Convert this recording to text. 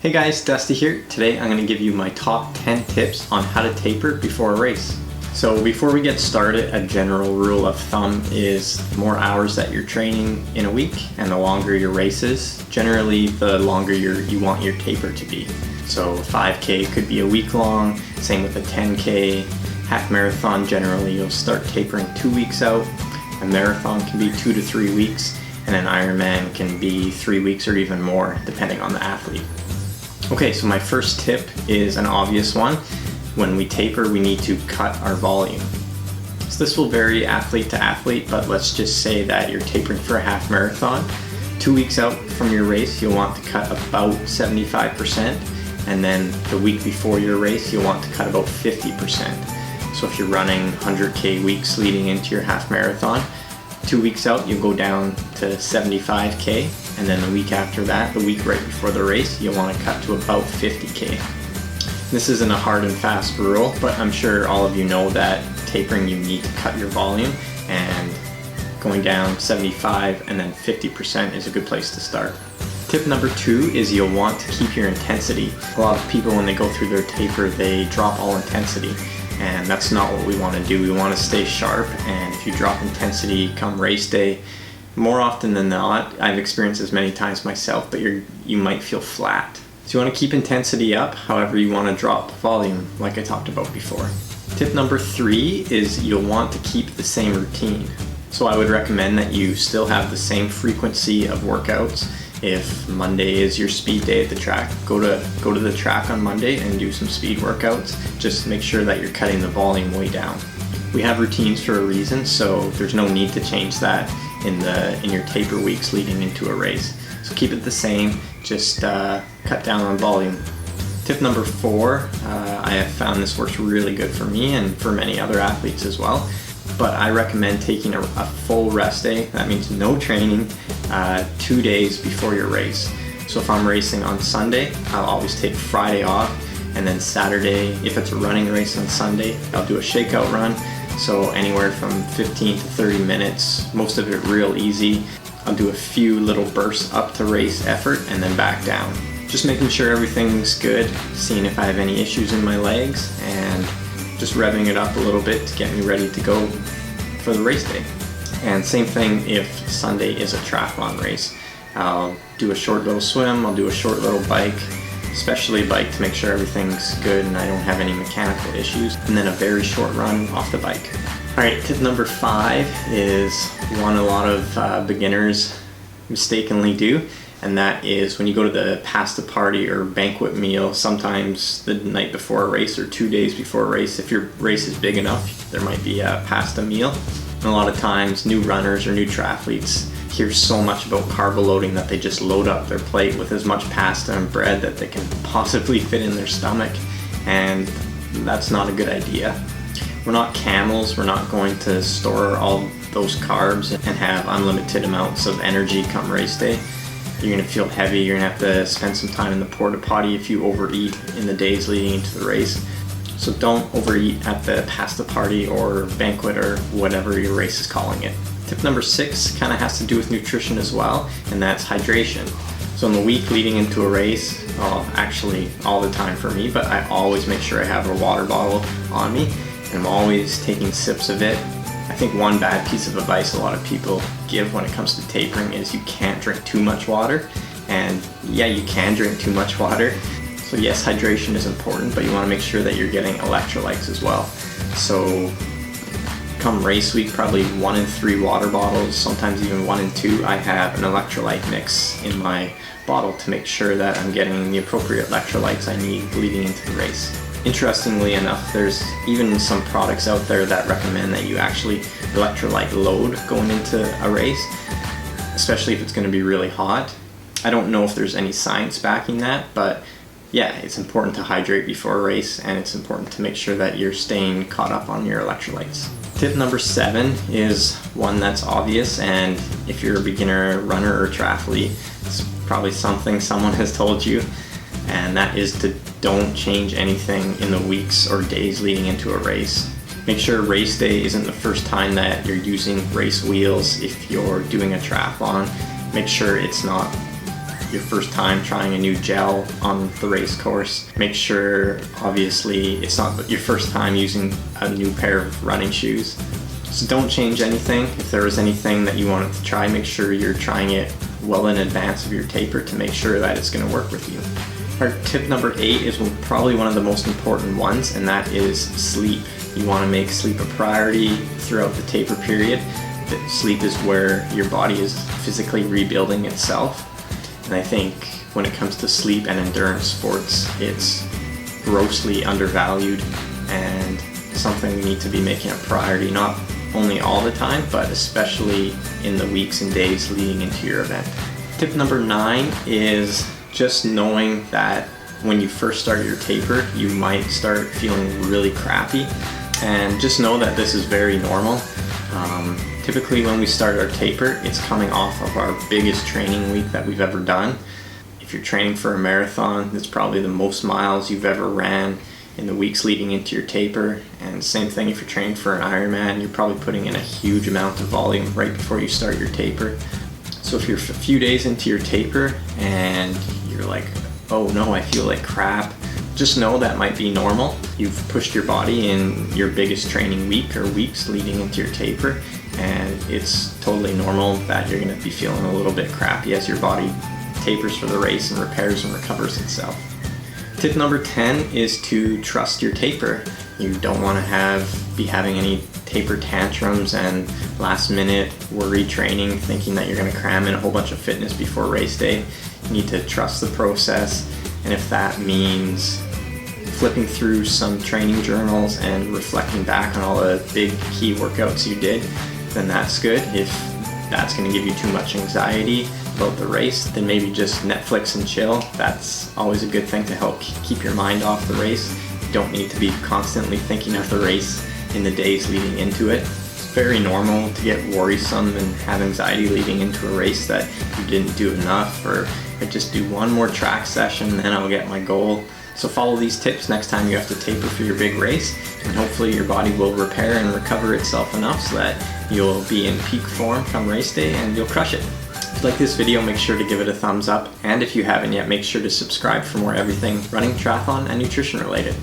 Hey guys, Dusty here. Today I'm going to give you my top 10 tips on how to taper before a race. So before we get started, a general rule of thumb is the more hours that you're training in a week and the longer your race is, generally the longer you want your taper to be. So 5K could be a week long, same with a 10K, half marathon generally you'll start tapering 2 weeks out, a marathon can be 2 to 3 weeks, and an Ironman can be 3 weeks or even more depending on the athlete. Okay, so my first tip is an obvious one. When we taper, we need to cut our volume. So this will vary athlete to athlete, but let's just say that you're tapering for a half marathon. 2 weeks out from your race, you'll want to cut about 75%, and then the week before your race, you'll want to cut about 50%. So if you're running 100K weeks leading into your half marathon, 2 weeks out, you'll go down to 75K. And then the week after that, the week right before the race, you'll want to cut to about 50K. This isn't a hard and fast rule, but I'm sure all of you know that tapering you need to cut your volume, and going down 75 and then 50% is a good place to start. Tip number 2 is you'll want to keep your intensity. A lot of people when they go through their taper, they drop all intensity, and that's not what we want to do. We want to stay sharp, and if you drop intensity come race day, more often than not, I've experienced this many times myself, but you might feel flat. So you want to keep intensity up, however you want to drop volume, like I talked about before. Tip number 3 is you'll want to keep the same routine. So I would recommend that you still have the same frequency of workouts. If Monday is your speed day at the track, go to the track on Monday and do some speed workouts. Just make sure that you're cutting the volume way down. We have routines for a reason, so there's no need to change that in your taper weeks leading into a race. So keep it the same, just cut down on volume. Tip number 4, I have found this works really good for me and for many other athletes as well, but I recommend taking a full rest day. That means no training 2 days before your race. So if I'm racing on Sunday, I'll always take Friday off, and then Saturday, if it's a running race on Sunday, I'll do a shakeout run. So anywhere from 15 to 30 minutes, most of it real easy. I'll do a few little bursts up to race effort and then back down. Just making sure everything's good, seeing if I have any issues in my legs, and just revving it up a little bit to get me ready to go for the race day. And same thing if Sunday is a triathlon race. I'll do a short little swim, I'll do a short little bike, especially bike to make sure everything's good and I don't have any mechanical issues, and then a very short run off the bike. Alright, tip number 5 is one a lot of beginners mistakenly do, and that is when you go to the pasta party or banquet meal, sometimes the night before a race or 2 days before a race, if your race is big enough, there might be a pasta meal. And a lot of times new runners or new triathletes hear so much about carbo-loading that they just load up their plate with as much pasta and bread that they can possibly fit in their stomach, and that's not a good idea. We're not camels, we're not going to store all those carbs and have unlimited amounts of energy come race day. You're going to feel heavy, you're going to have to spend some time in the porta potty if you overeat in the days leading into the race. So don't overeat at the pasta party or banquet or whatever your race is calling it. Tip number 6 kind of has to do with nutrition as well, and that's hydration. So in the week leading into a race, well, actually all the time for me, but I always make sure I have a water bottle on me, and I'm always taking sips of it. I think one bad piece of advice a lot of people give when it comes to tapering is you can't drink too much water, and yeah, you can drink too much water. So yes, hydration is important, but you want to make sure that you're getting electrolytes as well. So come race week, probably 1 in 3 water bottles, sometimes even 1 in 2, I have an electrolyte mix in my bottle to make sure that I'm getting the appropriate electrolytes I need leading into the race. Interestingly enough, there's even some products out there that recommend that you actually electrolyte load going into a race, especially if it's going to be really hot. I don't know if there's any science backing that, but yeah, it's important to hydrate before a race, and it's important to make sure that you're staying caught up on your electrolytes. Tip number 7 is one that's obvious, and if you're a beginner runner or triathlete, it's probably something someone has told you, and that is to don't change anything in the weeks or days leading into a race. Make sure race day isn't the first time that you're using race wheels if you're doing a triathlon. Make sure it's not your first time trying a new gel on the race course. Make sure, obviously, it's not your first time using a new pair of running shoes. So don't change anything. If there was anything that you wanted to try, make sure you're trying it well in advance of your taper to make sure that it's going to work with you. Our tip number 8 is probably one of the most important ones, and that is sleep. You want to make sleep a priority throughout the taper period. Sleep is where your body is physically rebuilding itself. And I think when it comes to sleep and endurance sports, it's grossly undervalued and something we need to be making a priority, not only all the time, but especially in the weeks and days leading into your event. Tip number 9 is just knowing that when you first start your taper, you might start feeling really crappy, and just know that this is very normal. Typically when we start our taper, it's coming off of our biggest training week that we've ever done. If you're training for a marathon, it's probably the most miles you've ever ran in the weeks leading into your taper. And same thing if you're training for an Ironman, you're probably putting in a huge amount of volume right before you start your taper. So if you're a few days into your taper and you're like, oh no, I feel like crap, just know that might be normal. You've pushed your body in your biggest training week or weeks leading into your taper, and it's totally normal that you're going to be feeling a little bit crappy as your body tapers for the race and repairs and recovers itself. Tip number 10 is to trust your taper. You don't want to be having any taper tantrums and last minute worry training thinking that you're going to cram in a whole bunch of fitness before race day. You need to trust the process, and if that means flipping through some training journals and reflecting back on all the big key workouts you did, then that's good. If that's going to give you too much anxiety about the race, then maybe just Netflix and chill. That's always a good thing to help keep your mind off the race. You don't need to be constantly thinking of the race in the days leading into it. It's very normal to get worrisome and have anxiety leading into a race that you didn't do enough, or just do one more track session, then I'll get my goal. So follow these tips next time you have to taper for your big race, and hopefully your body will repair and recover itself enough so that you'll be in peak form come race day and you'll crush it. If you like this video, make sure to give it a thumbs up, and if you haven't yet, make sure to subscribe for more everything running, triathlon, and nutrition related.